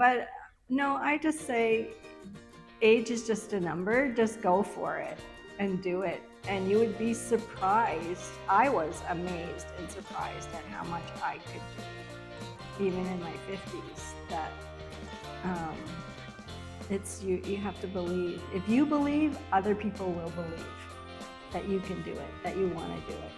but no, I just say age is just a number. Just go for it and do it. And you would be surprised. I was amazed and surprised at how much I could do, even in my 50s. That um, it's you have to believe. If you believe, other people will believe that you can do it, that you want to do it.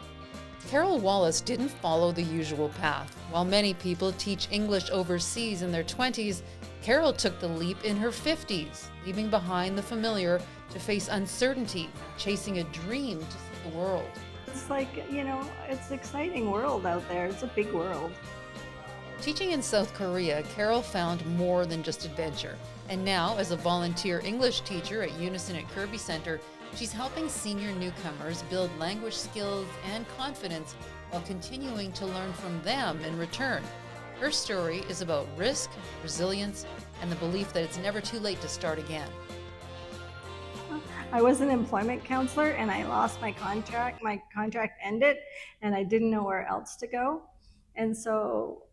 Carol Wallace didn't follow the usual path. While many people teach English overseas in their 20s, Carol took the leap in her 50s, leaving behind the familiar to face uncertainty, chasing a dream to see the world. It's like, it's an exciting world out there. It's a big world. Teaching in South Korea, Carol found more than just adventure. And now, as a volunteer English teacher at Unison at Kerby Centre, she's helping senior newcomers build language skills and confidence while continuing to learn from them in return. Her story is about risk, resilience, and the belief that it's never too late to start again. I was an employment counselor and I lost my contract. My contract ended and I didn't know where else to go. And so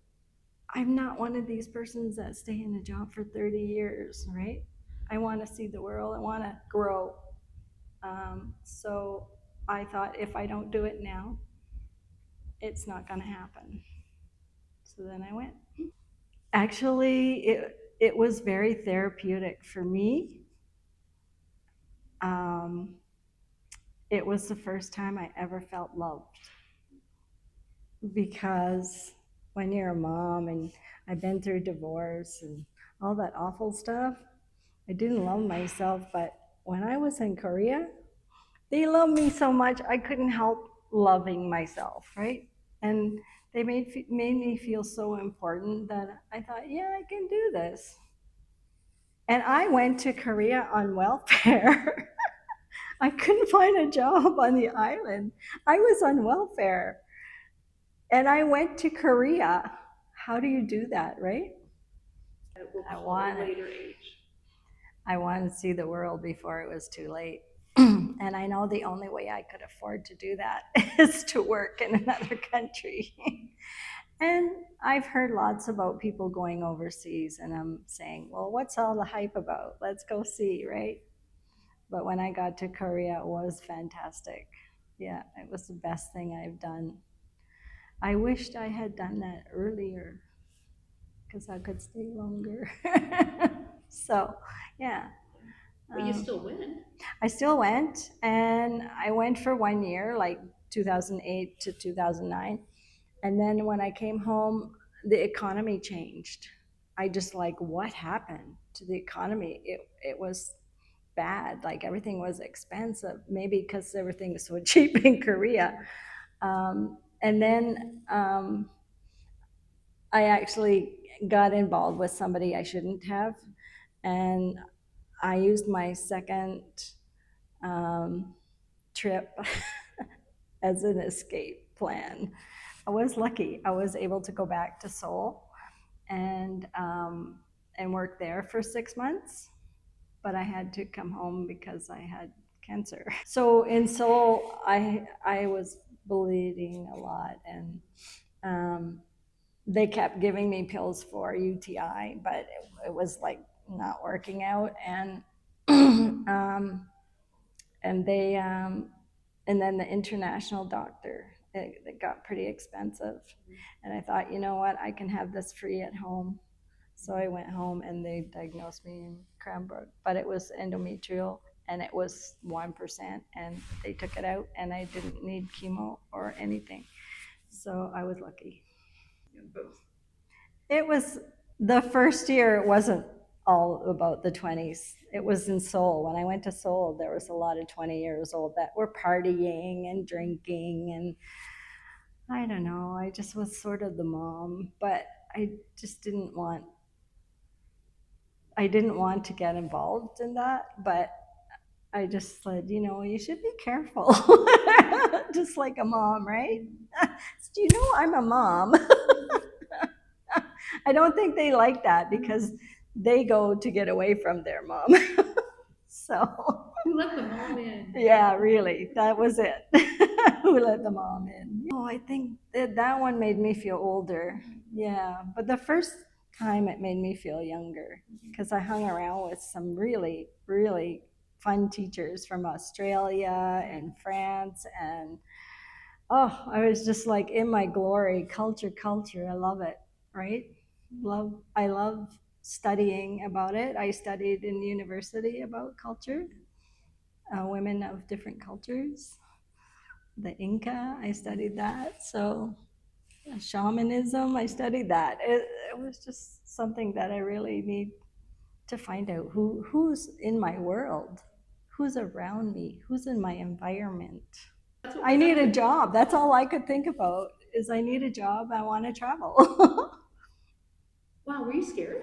I'm not one of these persons that stay in a job for 30 years, right? I want to see the world. I want to grow. So I thought if I don't do it now, it's not going to happen. So then I went. Actually, it was very therapeutic for me. It was the first time I ever felt loved, because when you're a mom, and I've been through divorce and all that awful stuff, I didn't love myself. But when I was in Korea, they loved me so much I couldn't help loving myself, right? And they made me feel so important that I thought, yeah, I can do this. And I went to Korea on welfare. I couldn't find a job on the island. I was on welfare. And I went to Korea. How do you do that, right? I wanted, I wanted to see the world before it was too late. And I know the only way I could afford to do that is to work in another country. And I've heard lots about people going overseas, and I'm saying, well, what's all the hype about? Let's go see, right? But when I got to Korea, it was fantastic. Yeah, it was the best thing I've done. I wished I had done that earlier because I could stay longer. So, yeah. But you still went. I still went, and I went for 1 year, like 2008 to 2009. And then when I came home, the economy changed. I just like, what happened to the economy? It was bad. Like everything was expensive, maybe because everything is so cheap in Korea. And then I actually got involved with somebody I shouldn't have. And I used my second trip as an escape plan. I was lucky. I was able to go back to Seoul and work there for 6 months, but I had to come home because I had cancer. So in Seoul, I was bleeding a lot, and they kept giving me pills for UTI, but it was like not working out, and and they and then the international doctor, it got pretty expensive, and I thought, you know what, I can have this free at home. So I went home and they diagnosed me in Cranbrook, but it was endometrial and it was 1%, and they took it out and I didn't need chemo or anything. So I was lucky. It was the first year, it wasn't all about the 20s. It was in Seoul. When I went to Seoul, there was a lot of 20 years old that were partying and drinking, and I don't know, I just was sort of the mom, but I just didn't want to get involved in that, but I just said, you should be careful. Just like a mom, right? Do you know I'm a mom? I don't think they like that because they go to get away from their mom. So. Who let the mom in? Yeah, really. That was it. Who let the mom in? Oh, I think that one made me feel older. Yeah, but the first time, it made me feel younger because I hung around with some really, really fun teachers from Australia and France. And oh, I was just like in my glory. Culture, culture. I love it, right? I love studying about it. I studied in university about culture, women of different cultures. The Inca, I studied that. So shamanism, I studied that. It was just something that I really need to find out who's in my world, who's around me, who's in my environment. I need a job. That's all I could think about is I need a job. I want to travel. Wow, were you scared?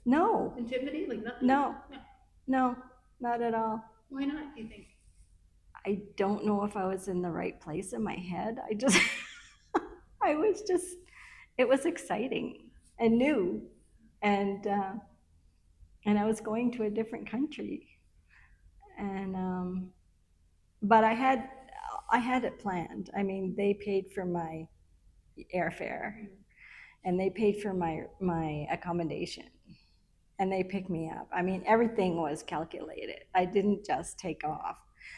No, Intimidated? Like nothing? no, no, not at all. Why not, do you think? I don't know if I was in the right place in my head. I just, I was just, it was exciting and new. And, uh, and I was going to a different country. And, but I had it planned. I mean, they paid for my airfare and they paid for my accommodation and they picked me up. I mean, everything was calculated. I didn't just take off.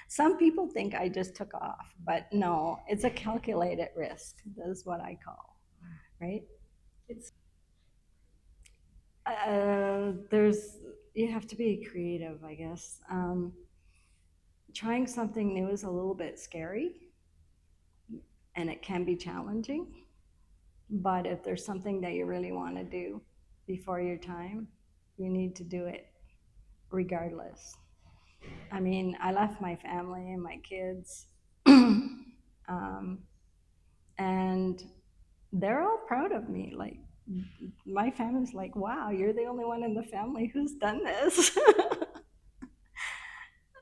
Some people think I just took off, but no, it's a calculated risk. That's what I call, right? It's There's you have to be creative, I guess. Trying something new is a little bit scary, and it can be challenging. But if there's something that you really want to do before your time, you need to do it regardless. I mean, I left my family and my kids, and they're all proud of me. Like, my family's like, wow, you're the only one in the family who's done this.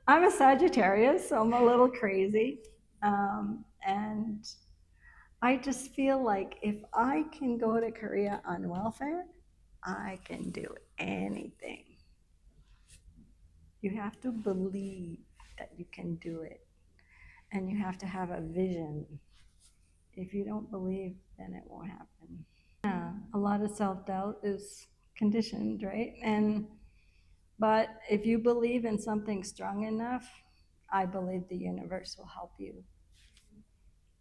I'm a Sagittarius, so I'm a little crazy. And I just feel like if I can go to Korea on welfare, I can do anything. You have to believe that you can do it, and you have to have a vision. If you don't believe, then it won't happen. Yeah, a lot of self-doubt is conditioned, right? But if you believe in something strong enough, I believe the universe will help you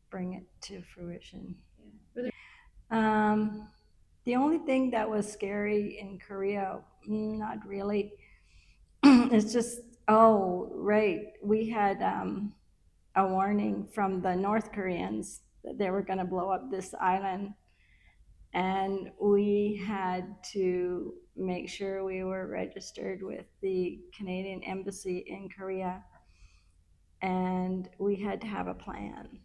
bring it to fruition. The only thing that was scary in Korea, not really, it's just, oh, right, we had a warning from the North Koreans that they were going to blow up this island. And we had to make sure we were registered with the Canadian Embassy in Korea. And we had to have a plan.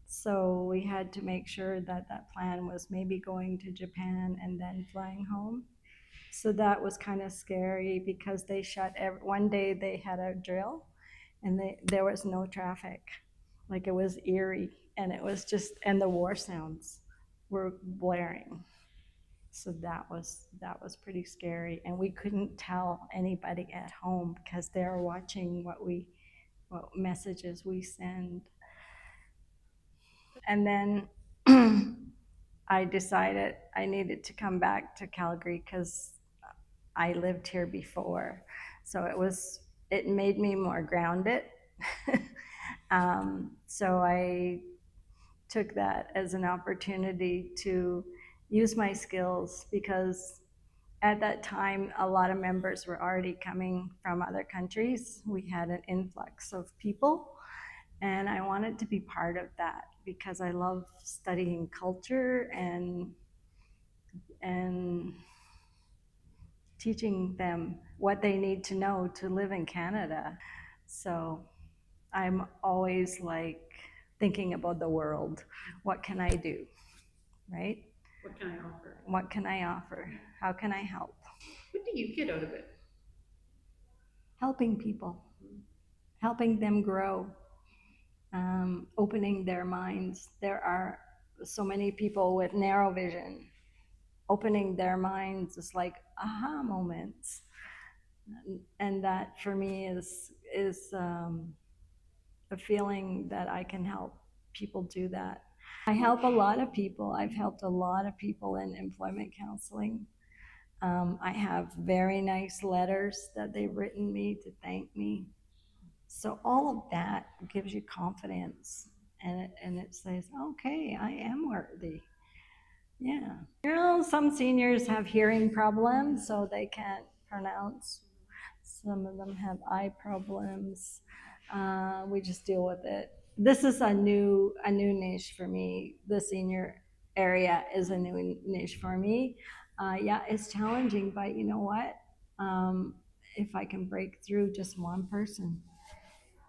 So we had to make sure that that plan was maybe going to Japan and then flying home. So that was kind of scary because they one day they had a drill and there was no traffic. Like, it was eerie, and it was just, and the war sounds were blaring. So that was pretty scary, and we couldn't tell anybody at home because they were watching what messages we send. And then I decided I needed to come back to Calgary because I lived here before. So it made me more grounded. So I took that as an opportunity to use my skills, because at that time, a lot of members were already coming from other countries. We had an influx of people, and I wanted to be part of that because I love studying culture and teaching them what they need to know to live in Canada. So I'm always like thinking about the world. What can I do, right? What can I offer? What can I offer? How can I help? What do you get out of it? Helping people, helping them grow, opening their minds. There are so many people with narrow vision. Opening their minds is like aha moments, and that for me is a feeling that I can help people do that. I help a lot of people. I've helped a lot of people in employment counseling. I have very nice letters that they've written me to thank me. So all of that gives you confidence, and it says, okay, I am worthy. Yeah. You know, some seniors have hearing problems, so they can't pronounce. Some of them have eye problems. We just deal with it. This is a new niche for me. The senior area is a new niche for me. Yeah, it's challenging, but you know what? If I can break through just one person,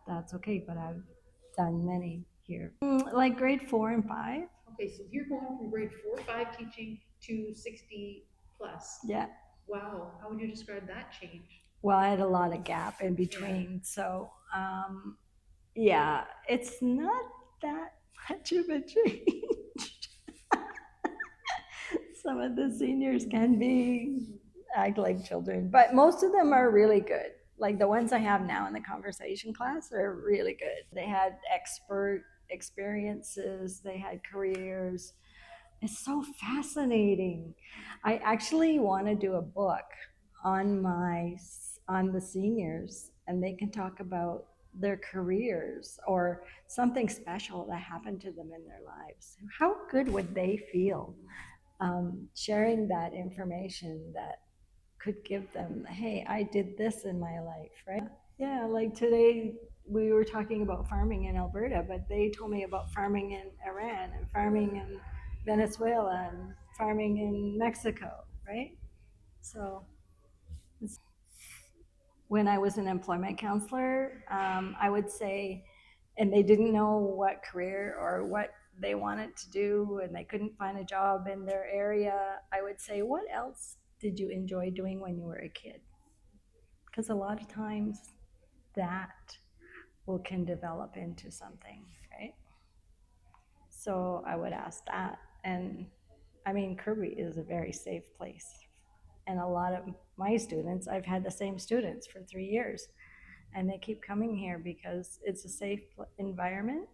that's okay. But I've done many here, like grade 4 and 5. Okay, so you're going from grade 4, 5 teaching to 60 plus. Yeah. Wow, how would you describe that change? Well, I had a lot of gap in between, so yeah, it's not that much of a change. Some of the seniors can act like children, but most of them are really good. Like the ones I have now in the conversation class are really good. They had expert experiences, they had careers. It's so fascinating. I actually want to do a book on the seniors, and they can talk about their careers or something special that happened to them in their lives. How good would they feel sharing that information that could give them, hey, I did this in my life, right? Yeah, like today we were talking about farming in Alberta, but they told me about farming in Iran and farming in Venezuela and farming in Mexico, right? So when I was an employment counselor, I would say, and they didn't know what career or what they wanted to do, and they couldn't find a job in their area, I would say, what else did you enjoy doing when you were a kid? Because a lot of times that can develop into something, right? So I would ask that. And I mean, Kerby is a very safe place. And a lot of my students, I've had the same students for 3 years, and they keep coming here because it's a safe environment.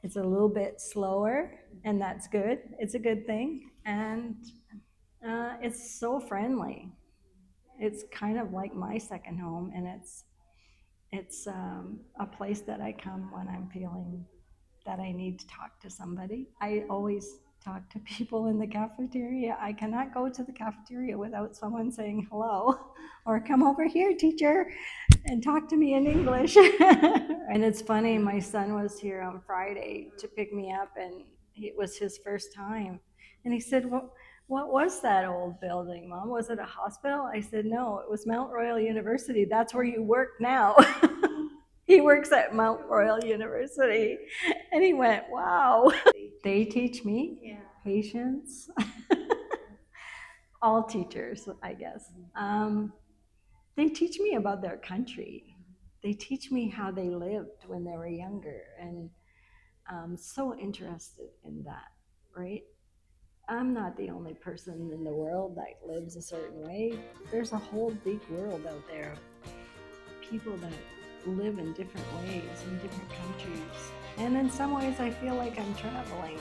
It's a little bit slower, and that's good. It's a good thing. And it's so friendly. It's kind of like my second home, and it's a place that I come when I'm feeling that I need to talk to somebody. I always talk to people in the cafeteria. I cannot go to the cafeteria without someone saying hello or come over here, teacher, and talk to me in English. And it's funny, my son was here on Friday to pick me up, and it was his first time. And he said, what was that old building, Mom? Was it a hospital? I said, no, it was Mount Royal University. That's where you work now. He works at Mount Royal University. And he went, wow. They teach me patience. All teachers, I guess. They teach me about their country. They teach me how they lived when they were younger. And I'm so interested in that, right? I'm not the only person in the world that lives a certain way. There's a whole big world out there of people that live in different ways in different countries. And in some ways, I feel like I'm traveling.